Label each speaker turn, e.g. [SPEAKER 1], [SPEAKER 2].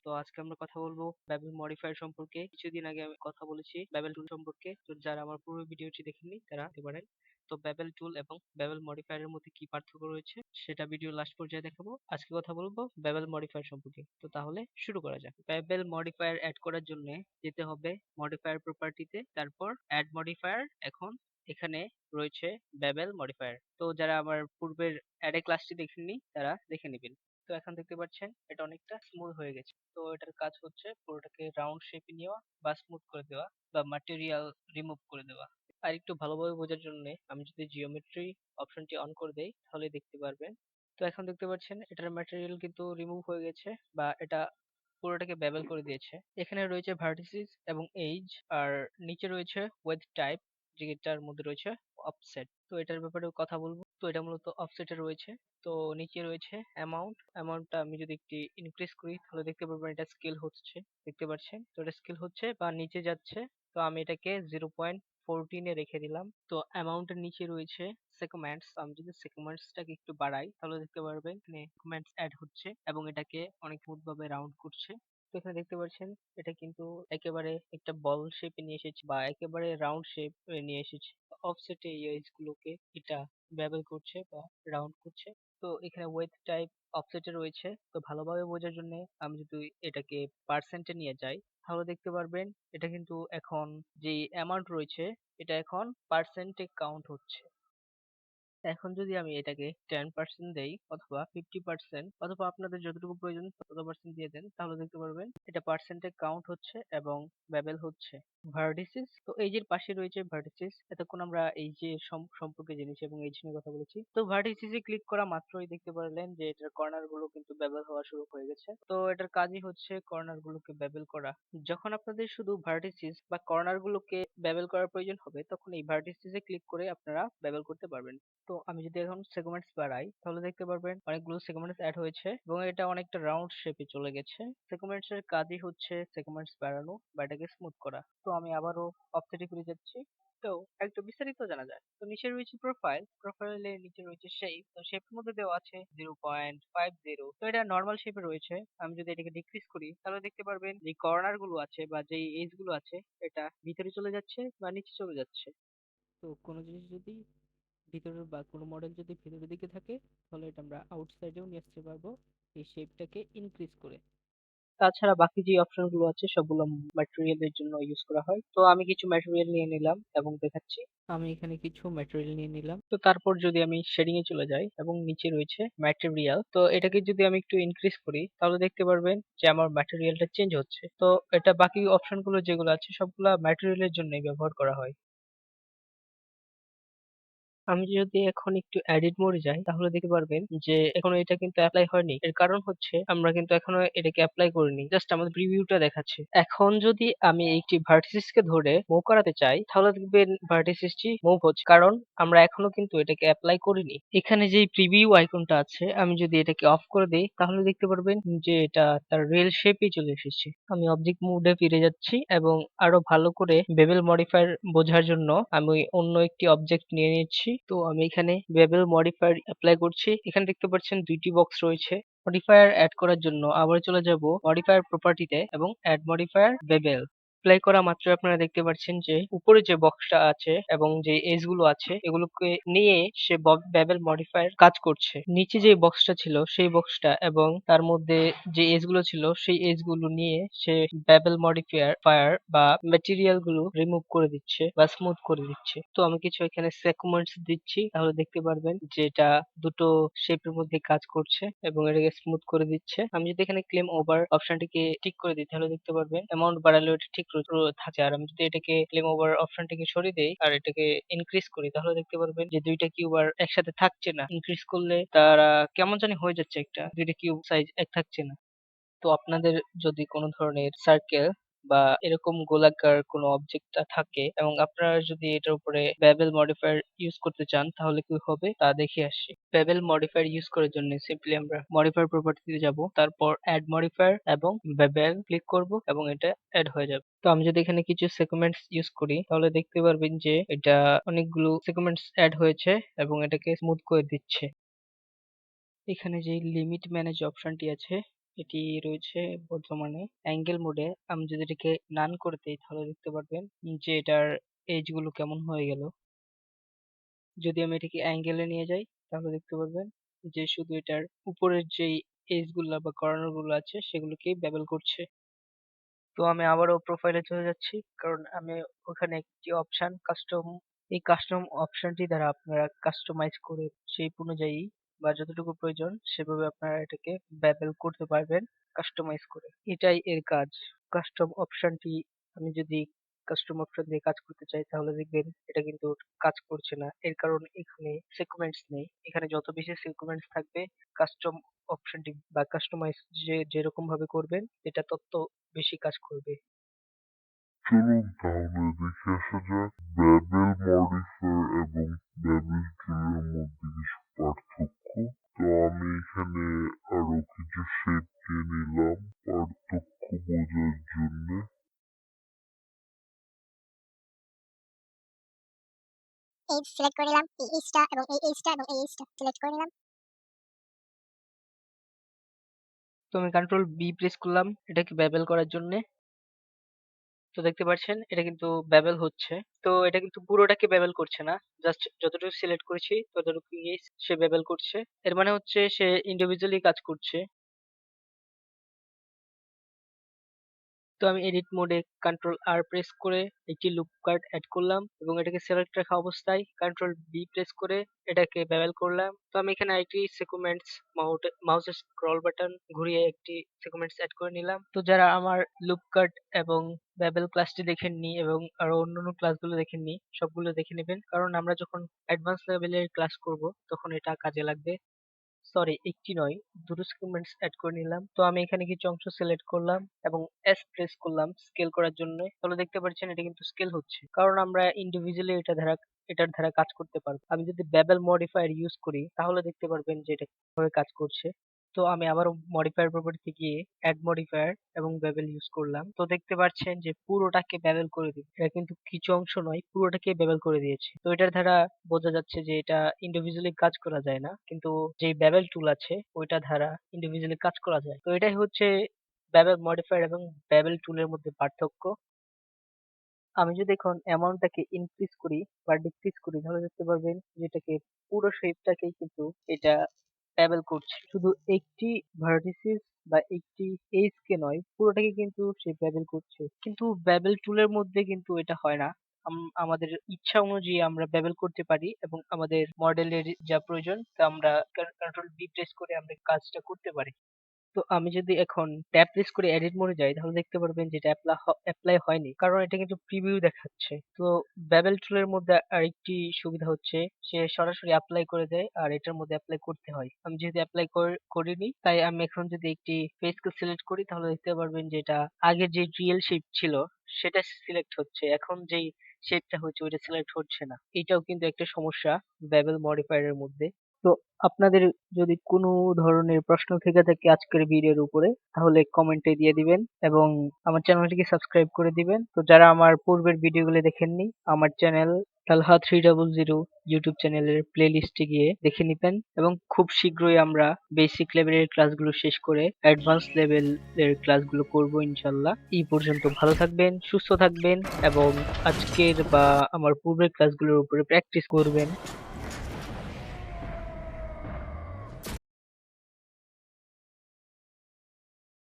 [SPEAKER 1] তো আজকে আমরা কথা বলবো বেবেল মডিফায়ার সম্পর্কে। কিছুদিন আগে আমি কথা বলেছি বেবেল টুল সম্পর্কে। তো যারা আমার পুরো ভিডিওটি দেখেননি তারা দেখতে পারেন। তো বেবেল টুল এবং বেবেল মডিফায়ারের মধ্যে কি পার্থক্য রয়েছে সেটা ভিডিও লাস্ট পর্যায়ে দেখাবো। আজকে কথা বলবো বেবেল মডিফায়ার সম্পর্কে। তো তাহলে শুরু করা যাক। বেবেল মডিফায়ার অ্যাড করার জন্য যেতে হবে মডিফায়ার প্রপার্টিতে, তারপর অ্যাড মডিফায়ার। এখন এখানে রয়েছে বেবেল মডিফায়ার। তো যারা আমার পূর্বের অ্যাডে ক্লাসটি দেখেননি তারা দেখে নেবেন। তো এখন দেখতে পাচ্ছেন এটা অনেকটা স্মুথ হয়ে গেছে। তো এটার কাজ হচ্ছে পুরোটাকে রাউন্ড শেপে নেওয়া বা স্মুথ করে দেওয়া বা ম্যাটেরিয়াল রিমুভ করে দেওয়া। আর একটু ভালোভাবে বোঝার জন্য আমি যদি জিওমেট্রি অপশনটি অন করে দেই তাহলে দেখতে পারবেন। তো এখন দেখতে পাচ্ছেন এটার ম্যাটেরিয়াল কিন্তু রিমুভ হয়ে গেছে বা এটা পুরোটাকে বেবেল করে দিয়েছে। এখানে রয়েছে ভার্টিসিস এবং এজ, আর নিচে রয়েছে ওয়েথ টাইপ, যেটার মধ্যে রয়েছে অফসেট। তো এটার ব্যাপারে কথা বলবো। তো এটা মূলত অফসেটে রয়েছে। তো নিচে রয়েছে অ্যামাউন্টটা আমি যদি একটু ইনক্রিজ করি তাহলে দেখতে পারবেন এটা স্কেল হচ্ছে। দেখতে পাচ্ছেন তো এটা স্কেল হচ্ছে বা নিচে যাচ্ছে। তো আমি এটাকে 0.14 এ রেখে দিলাম। তো অ্যামাউন্টের নিচে রয়েছে সেগমেন্টস। আমি যদি সেগমেন্টসটাকে একটু বাড়াই তাহলে দেখতে পারবেন এখানে সেগমেন্টস অ্যাড হচ্ছে এবং এটাকে অনেক স্মুথ ভাবে রাউন্ড করছে। তো এখানে দেখতে পাচ্ছেন এটা কিন্তু একেবারে একটা বল শেপে নিয়ে এসেছে বা একেবারে রাউন্ড শেপ নিয়ে এসেছে। অফসেটে এই এজ গুলোকে এটা বেবেল করছে বা রাউন্ড করছে। তো এখানে ওয়েথ টাইপ অফসেটে রয়েছে। তো ভালোভাবে বোঝার জন্য আমি যদি এটাকে পার্সেন্টে নিয়ে যাই তাহলে দেখতে পারবেন এটা কিন্তু এখন যে অ্যামাউন্ট রয়েছে এটা এখন পার্সেন্টে কাউন্ট হচ্ছে। এখন যদি আমি এটাকে 10% দেই অথবা 50% অথবা আপনাদের যতটুকু প্রয়োজন তত পার্সেন্ট দিয়ে দেন তাহলে দেখতে পারবেন এটা পার্সেন্টে কাউন্ট হচ্ছে এবং বেবেল হচ্ছে। ভার্টিসিস, তো এইজের পাশে রয়েছে ভার্টিসিস। এতক্ষণ আমরা এই যে সম্পর্কে জেনেছি এবং এইজ নিয়ে কথা বলেছি। তো ভার্টিসিসে ক্লিক করা মাত্রই দেখতে পারলেন যে এটার কর্নার গুলো কিন্তু বেবেল হওয়া শুরু হয়ে গেছে। তো এটার কাজই হচ্ছে কর্নার গুলোকে বেবেল করা। যখন আপনাদের শুধু ভার্টিসিস বা কর্নার গুলোকে বেবেল করার প্রয়োজন হবে তখন এই ভার্টিসিসে ক্লিক করে আপনারা বেবেল করতে পারবেন। তো আমি যদি এখন সেগমেন্টস বাড়াই তাহলে দেখতে পারবেন অনেকগুলো সেগমেন্টস অ্যাড হয়েছে এবং এটা অনেকটা রাউন্ড শেপে চলে গেছে। সেগমেন্টস এর কাজই হচ্ছে সেগমেন্টস বাড়ানো বা এটাকে স্মুথ করা। তো আমি আবারও অপশনে ফিরে যাচ্ছি। তো একটু বিস্তারিত জানা যায়। তো নিচে রয়েছে প্রোফাইলের নিচে রয়েছে শেপ। তো শেপের মধ্যে দেওয়া আছে 0.50। তো এটা নর্মাল শেপে রয়েছে। আমি যদি এটাকে ডিক্রিজ করি তাহলে দেখতে পারবেন যে কর্নার গুলো আছে বা যে এজ গুলো আছে এটা ভিতরে চলে যাচ্ছে বা নিচে চলে যাচ্ছে। তো কোনো জিনিস যদি ভিতরের বা কোনো মডেল যদি ভিতরের দিকে থাকে তাহলে এটা আমরা আউটসাইডেও নিয়ে আসতে পারবো এই শেপটাকে ইনক্রিজ করে। তাছাড়া বাকি যে অপশন গুলো আছে সবগুলো ম্যাটেরিয়ালের জন্য ইউজ করা হয়। তো আমি কিছু ম্যাটেরিয়াল নিয়ে নিলাম এবং দেখাচ্ছি। আমি এখানে কিছু ম্যাটেরিয়াল নিয়ে নিলাম। তো তারপর যদি আমি শেডিং এ চলে যাই এবং নিচে রয়েছে ম্যাটেরিয়াল, তো এটাকে যদি আমি একটু ইনক্রিজ করি তাহলে দেখতে পারবেন যে আমার ম্যাটেরিয়ালটা চেঞ্জ হচ্ছে। তো এটা বাকি অপশন গুলো যেগুলো আছে সবগুলা ম্যাটেরিয়ালের জন্য ব্যবহার করা হয়। আমি যদি এখন একটু এডিট মোডে যাই তাহলে দেখতে পারবেন যে এখনো এটা কিন্তু অ্যাপ্লাই হয়নি। এর কারণ হচ্ছে আমরা কিন্তু এখনো এটাকে অ্যাপ্লাই করিনি, জাস্ট আমাদের প্রিভিউটা দেখাচ্ছে। এখন যদি আমি একটি ভার্টিসিস কে ধরে মুভ করাতে চাই তাহলে দেখবেন ভার্টিসিসটি মুভ হচ্ছে, কারণ আমরা এখনো কিন্তু এটাকে অ্যাপ্লাই করিনি। এখানে যে প্রিভিউ আইকনটা আছে আমি যদি এটাকে অফ করে দেই তাহলে দেখতে পারবেন যে এটা তার রিয়েল শেপে চলে এসেছে। আমি অবজেক্ট মোডে ফিরে যাচ্ছি এবং আরো ভালো করে বেবেল মডিফায়ার বোঝার জন্য আমি অন্য একটি অবজেক্ট নিয়ে নিচ্ছি। তো আমি এখানে বেবেল মডিফায়ার অ্যাপ্লাই করছি। এখানে দেখতে পাচ্ছেন দুইটি বক্স রয়েছে। মডিফায়ার অ্যাড করার জন্য আবার চলে যাব মডিফায়ার প্রপার্টিতে এবং অ্যাড মডিফায়ার বেবেল। অ্যাপ্লাই করা মাত্র আপনারা দেখতে পাচ্ছেন যে উপরে যে বক্সটা আছে এবং যে এজ গুলো আছে এগুলোকে নিয়ে সে বেবেল মডিফায়ার কাজ করছে। নিচে যে বক্সটা ছিল সেই বক্সটা এবং তার মধ্যে যে এজ গুলো ছিল সেই এজ গুলো নিয়ে সে বেবেল মডিফায়ার বা ম্যাটেরিয়াল গুলো রিমুভ করে দিচ্ছে বা স্মুথ করে দিচ্ছে। তো আমি কিছু এখানে সেগমেন্টস দিচ্ছি তাহলে দেখতে পারবেন যে এটা দুটো শেপের মধ্যে কাজ করছে এবং এটাকে স্মুথ করে দিচ্ছে। আমি যদি এখানে ক্লেম ওভার অপশনটিকে টিক করে দিই তাহলে দেখতে পারবেন অ্যামাউন্ট বাড়ালেও এটা ঠিক থাকে। আর আমি যদি এটাকে ক্লেম ওভার অপশনটিকে সরিয়ে দেই আর এটাকে ইনক্রিজ করি তাহলে দেখতে পারবেন যে দুইটা কিউব আর একসাথে থাকছে না। ইনক্রিজ করলে তারা কেমন জানি হয়ে যাচ্ছে, একটা দুইটা কিউব সাইজ এক থাকছে না। তো আপনাদের যদি কোনো ধরনের সার্কেল বা এরকম গোলাকার কোনো অবজেক্ট থাকে এবং আপনারা যদি এটার উপরে বেবেল মডিফায়ার ইউজ করতে চান তাহলে কি হবে তা দেখে আসি। বেবেল মডিফায়ার ইউজ করার জন্য সিম্পলি আমরা মডিফায়ার প্রপার্টিতে যাব, তারপর অ্যাড মডিফায়ার এবং বেবেল ক্লিক করব এবং এটা অ্যাড হয়ে যাবে। তো আমি যদি এখানে কিছু সেগমেন্টস ইউজ করি তাহলে দেখতে পারবেন যে এটা অনেকগুলো সেগমেন্টস অ্যাড হয়েছে এবং এটাকে স্মুথ করে দিচ্ছে। এখানে যে লিমিট ম্যানেজ অপশনটি আছে এটি রয়েছে বর্তমানে অ্যাঙ্গেল মোডে। আমি যদি এটাকে নান করে দিই তাহলে দেখতে পারবেন যে এটার এজ গুলো কেমন হয়ে গেল। যদি আমি এটাকে অ্যাঙ্গেলে নিয়ে যাই তাহলে দেখতে পারবেন যে শুধু এটার উপরের যেই এজ গুলা বা কর্নার গুলো আছে সেগুলোকেই বেবেল করছে। তো আমি আবারও প্রোফাইলে চলে যাচ্ছি, কারণ আমি ওখানে একটি অপশন কাস্টম, এই কাস্টম অপশনটি দ্বারা আপনারা কাস্টমাইজ করে সেই অনুযায়ী বা যতটুকু প্রয়োজন সেভাবে আপনারা এটাকে বেবেল করতে পারবেন কাস্টমাইজ করে। এটাই এর কাজ। কাস্টম অপশনটি আমি যদি কাস্টম অপশন দিয়ে কাজ করতে চাই তাহলে দেখবেন এটা কিন্তু কাজ করছে না। এর কারণ এখানে সিকোয়েন্স নেই। এখানে যত বেশি সিকোয়েন্স থাকবে কাস্টম অপশনটি বা কাস্টমাইজ যেরকম ভাবে করবেন এটা তত বেশি কাজ করবে।
[SPEAKER 2] চলুন তাহলে দেখে আসা যাক বেবেল মডিফায়ার এবং বেবেল টুলের মধ্যে কিছু পার্থক্য। তো আমি এখানে আরো কিছু শেপ নিয়ে নিলাম পার্থক্য বোঝার জন্য।
[SPEAKER 3] এজ সিলেক্ট করে নিলাম, এই এজটা এবং এই এজটা এবং এই এজটা সিলেক্ট করে নিলাম।
[SPEAKER 1] তো আমি কন্ট্রোল বি প্রেস করলাম এটাকে বেবেল করার জন্য। তো দেখতে পাচ্ছেন এটা কিন্তু বেবেল হচ্ছে। তো এটা কিন্তু পুরোটাকে বেবেল করছে না, জাস্ট যতটুকু সিলেক্ট করেছি ততটুকুই সে বেবেল করছে। এর মানে হচ্ছে সে ইন্ডিভিজুয়ালি কাজ করছে। তো আমি এডিট মোডে কন্ট্রোল আর প্রেস করে একটি লুপ কার্ড অ্যাড করলাম এবং এটাকে সিলেক্ট রাখা অবস্থায় কন্ট্রোল বি প্রেস করে এটাকে বেবেল করলাম। তো আমি এখানে একটি সেগমেন্টস মাউসের স্ক্রল বাটন ঘুরিয়ে একটি সেগমেন্টস অ্যাড করে নিলাম। তো যারা আমার লুপ কার্ড এবং বেবেল ক্লাসটি দেখেননি এবং আরো অন্যান্য ক্লাসগুলো দেখেননি সবগুলো দেখে নেবেন, কারণ আমরা যখন অ্যাডভান্স লেভেলের ক্লাস করব তখন এটা কাজে লাগবে। সরি, একটি নয়, দুটো সেগমেন্টস অ্যাড করে নিলাম। তো আমি এখানে কিছু অংশ সিলেক্ট করলাম এবং এস প্রেস করলাম স্কেল করার জন্য। তাহলে দেখতে পাচ্ছেন এটা কিন্তু স্কেল হচ্ছে, কারণ আমরা ইন্ডিভিজুয়ালি এটার দ্বারা কাজ করতে পারবো। আমি যদি বেবেল মডিফায়ার ইউজ করি তাহলে দেখতে পারবেন যে এটা কিভাবে কাজ করছে। তো আমি আবারও মডিফায়ার প্রপার্টিতে গিয়ে অ্যাড মডিফায়ার এবং বেবেল ইউজ করলাম। তো দেখতে পাচ্ছেন যে পুরোটাকে বেবেল করে দিচ্ছে। এটা কিন্তু কিছু অংশ নয়, পুরোটাকে বেবেল করে দিয়েছে। তো এটার দ্বারা বোঝা যাচ্ছে যে এটা ইন্ডিভিজুয়ালি কাজ করা যায় না, কিন্তু যে বেবেল টুল আছে ওইটা দ্বারা ইন্ডিভিজুয়ালি কাজ করা যায়। তো এটাই হচ্ছে বেবেল মডিফায়ার এবং বেবেল টুলের মধ্যে পার্থক্য। আমি যদি এখন অ্যামাউন্টটাকে ইনক্রিজ করি বা ডিক্রিজ করি তাহলে দেখতে পারবেন যে এটাকে পুরো শেপটাকেই কিন্তু এটা ট্যাবেল করছে। শুধু একটি ভার্টিসিস বা একটি এজ কে নয়, পুরোটাকে কিন্তু সে ট্যাবেল করছে। কিন্তু ব্যাবেল টুলের মধ্যে কিন্তু এটা হয় না। আমাদের ইচ্ছা অনুযায়ী আমরা ব্যাবেল করতে পারি এবং আমাদের মডেলের যা প্রয়োজন তা আমরা কন্ট্রোল বি প্রেস করে আমরা কাজটা করতে পারি। তো আমি যদি এখন ট্যাব প্রেস করে এডিট মোডে যাই তাহলে দেখতে পারবেন যে এটা অ্যাপ্লাই হয়নি, কারণ এটা কিন্তু প্রিভিউ দেখাচ্ছে। তো বেবেল টুলের মধ্যে আরেকটি সুবিধা হচ্ছে সে সরাসরি অ্যাপ্লাই করে দেয় আর এটার মধ্যে অ্যাপ্লাই করতে হয়। আমি যেহেতু অ্যাপ্লাই করিনি তাই আমি এখন যদি একটি ফেসকে সিলেক্ট করি তাহলে দেখতে পারবেন যে এটা আগে যে রিয়েল শেপ ছিল সেটা সিলেক্ট হচ্ছে, এখন যেই শেপটা হচ্ছে ওইটা সিলেক্ট হচ্ছে না। এটাও কিন্তু একটা সমস্যা বেবেল মডিফায়ার এর মধ্যে। তো আপনাদের যদি কোনো ধরনের প্রশ্ন থেকে থাকে আজকের ভিডিওর উপরে তাহলে কমেন্টে দিয়ে দিবেন এবং আমার চ্যানেলটিকে সাবস্ক্রাইব করে দিবেন। তো যারা আমার পূর্বের ভিডিওগুলো দেখেননি আমার চ্যানেল তালহা 300 ইউটিউব চ্যানেলের প্লে লিস্টে গিয়ে দেখে নিবেন এবং খুব শীঘ্রই আমরা বেসিক লেভেলের ক্লাসগুলো শেষ করে অ্যাডভান্স লেভেলের ক্লাসগুলো করব ইনশাল্লাহ। এই পর্যন্ত ভালো থাকবেন, সুস্থ থাকবেন এবং আজকের বা আমার পূর্বের ক্লাসগুলোর উপরে প্র্যাকটিস করবেন।